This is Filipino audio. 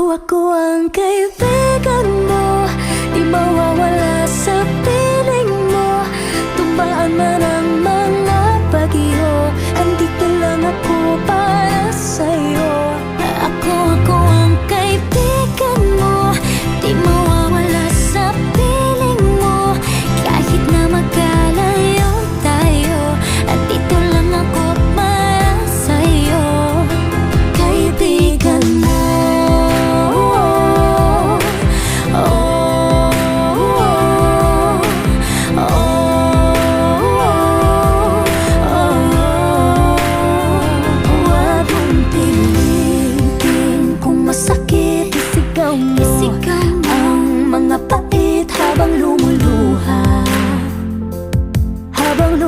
Ako ang kaibigan mo, di mawawala sa piling mo. Tumaan man ang mga bagyo, andito lang ako para sa'yo. Ako ang kaibigan mo, di mawawala sa piling mo. Kahit na magkalayo tayo, andito lang ako para sa'yo. Kaibigan mo. Habang lumuluha, habang